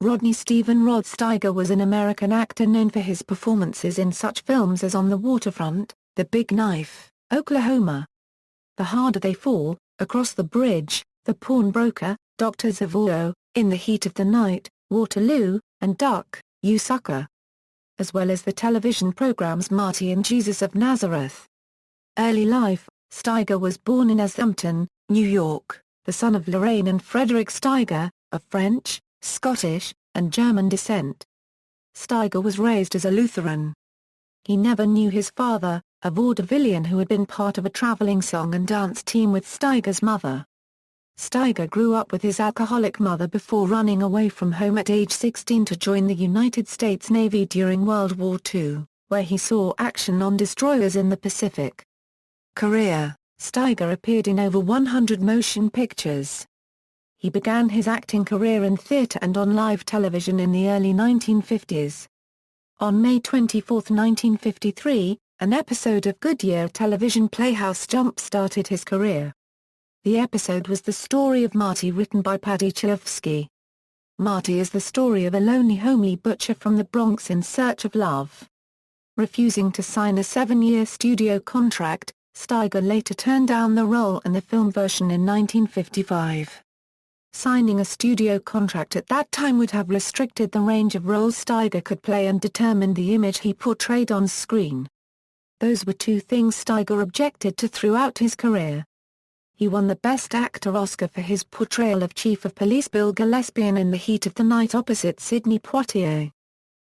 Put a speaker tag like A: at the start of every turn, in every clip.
A: Rodney Stephen Rod Steiger was an American actor known for his performances in such films as On the Waterfront, The Big Knife, Oklahoma, The Harder They Fall, Across the Bridge, The Pawnbroker, Dr. Zhivago, In the Heat of the Night, Waterloo, and Duck, You Sucker, as well as the television programs Marty and Jesus of Nazareth. Early life: Steiger was born in Northampton, New York, the son of Lorraine and Frederick Steiger, of French, Scottish, and German descent. Steiger was raised as a Lutheran. He never knew his father, a vaudevillian who had been part of a traveling song and dance team with Steiger's mother. Steiger grew up with his alcoholic mother before running away from home at age 16 to join the United States Navy during World War II, where he saw action on destroyers in the Pacific. Career: Steiger appeared in over 100 motion pictures. He began his acting career in theater and on live television in the early 1950s. On May 24, 1953, an episode of Goodyear television Playhouse jump-started his career. The episode was the story of Marty, written by Paddy Chayefsky. Marty is the story of a lonely homely butcher from the Bronx in search of love. Refusing to sign a 7-year studio contract, Steiger later turned down the role in the film version in 1955. Signing a studio contract at that time would have restricted the range of roles Steiger could play and determined the image he portrayed on screen. Those were two things Steiger objected to throughout his career. He won the Best Actor Oscar for his portrayal of Chief of Police Bill Gillespie in The Heat of the Night opposite Sidney Poitier.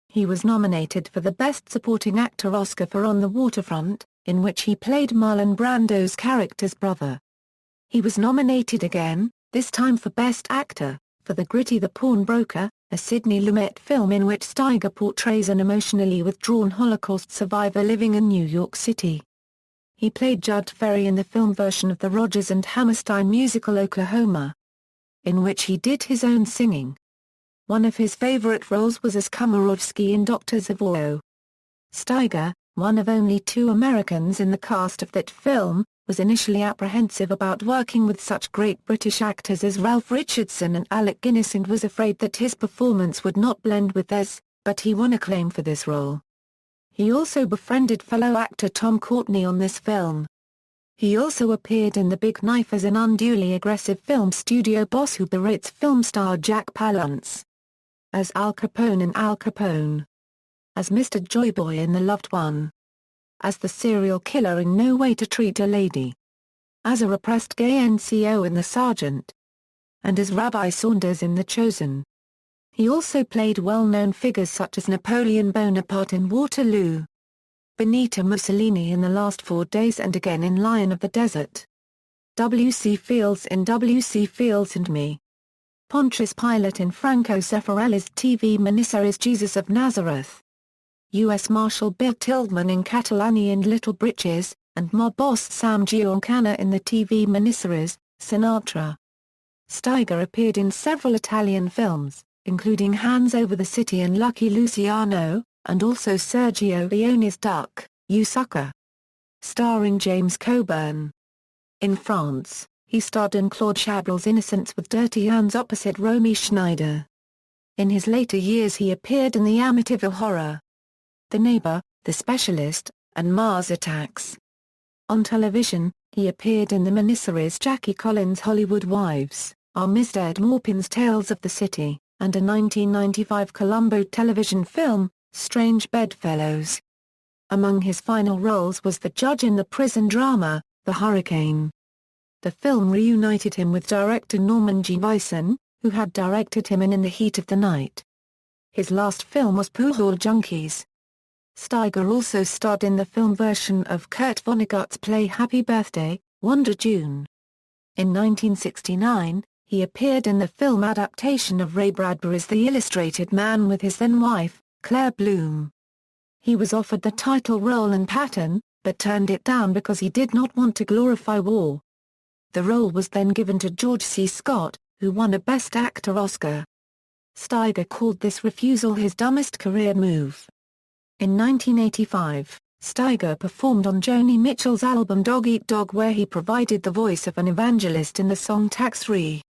A: He was nominated for the Best Supporting Actor Oscar for On the Waterfront, in which he played Marlon Brando's character's brother. He was nominated again, this time for Best Actor, for The Gritty The Pawnbroker, a Sidney Lumet film in which Steiger portrays an emotionally withdrawn Holocaust survivor living in New York City. He played Judd Ferry in the film version of the Rodgers and Hammerstein musical Oklahoma, in which he did his own singing. One of his favorite roles was as Komarovsky in Dr. Zhivago. Steiger, one of only 2 Americans in the cast of that film, was initially apprehensive about working with such great British actors as Ralph Richardson and Alec Guinness and was afraid that his performance would not blend with theirs, but he won acclaim for this role. He also befriended fellow actor Tom Courtenay on this film. He also appeared in The Big Knife as an unduly aggressive film studio boss who berates film star Jack Palance. As Al Capone in Al Capone. As Mr. Joyboy in The Loved One. As the serial killer in No Way to Treat a Lady. As a repressed gay NCO in The Sergeant. And as Rabbi Saunders in The Chosen. He also played well-known figures such as Napoleon Bonaparte in Waterloo, Benito Mussolini in The Last 4 Days and again in Lion of the Desert, W.C. Fields in W.C. Fields and Me, Pontius Pilate in Franco Zeffirelli's TV miniseries Jesus of Nazareth, U.S. Marshal Bill Tillman in Catalani and Little Britches, and mob boss Sam Giancana in the TV miniseries, Sinatra. Steiger appeared in several Italian films, including Hands Over the City and Lucky Luciano, and also Sergio Leone's Duck, You Sucker, starring James Coburn. In France, he starred in Claude Chabrol's Innocence with Dirty Hands opposite Romy Schneider. In his later years he appeared in the Amityville Horror, The Neighbor, The Specialist, and Mars Attacks. On television, he appeared in the miniseries Jackie Collins' Hollywood Wives, Armistead Maupin's Tales of the City, and a 1995 Columbo television film, Strange Bedfellows. Among his final roles was the judge in the prison drama, The Hurricane. The film reunited him with director Norman G. Wyson, who had directed him in The Heat of the Night. His last film was Pool Hall Junkies. Steiger also starred in the film version of Kurt Vonnegut's play Happy Birthday, Wonder June. In 1969, he appeared in the film adaptation of Ray Bradbury's The Illustrated Man with his then-wife, Claire Bloom. He was offered the title role in Patton, but turned it down because he did not want to glorify war. The role was then given to George C. Scott, who won a Best Actor Oscar. Steiger called this refusal his dumbest career move. In 1985, Steiger performed on Joni Mitchell's album Dog Eat Dog where he provided the voice of an evangelist in the song Tax Free.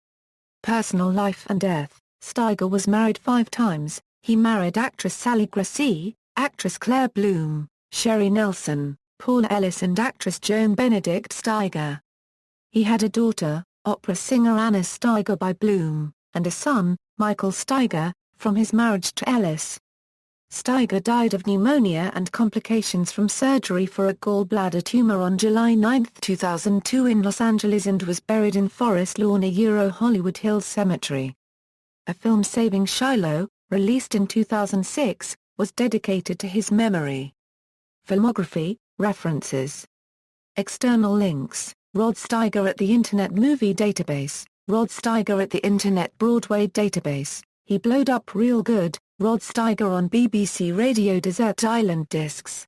A: Personal life and death. Steiger was married 5 times. He married actress Sally Gracie, actress Claire Bloom, Sherry Nelson, Paula Ellis and actress Joan Benedict Steiger. He had a daughter, opera singer Anna Steiger by Bloom, and a son, Michael Steiger, from his marriage to Ellis. Steiger died of pneumonia and complications from surgery for a gallbladder tumor on July 9, 2002 in Los Angeles and was buried in Forest Lawn Hollywood Hills Cemetery. A film Saving Shiloh, released in 2006, was dedicated to his memory. Filmography, references. External links, Rod Steiger at the Internet Movie Database, Rod Steiger at the Internet Broadway Database, He Blowed Up Real Good, Rod Steiger on BBC Radio Desert Island Discs.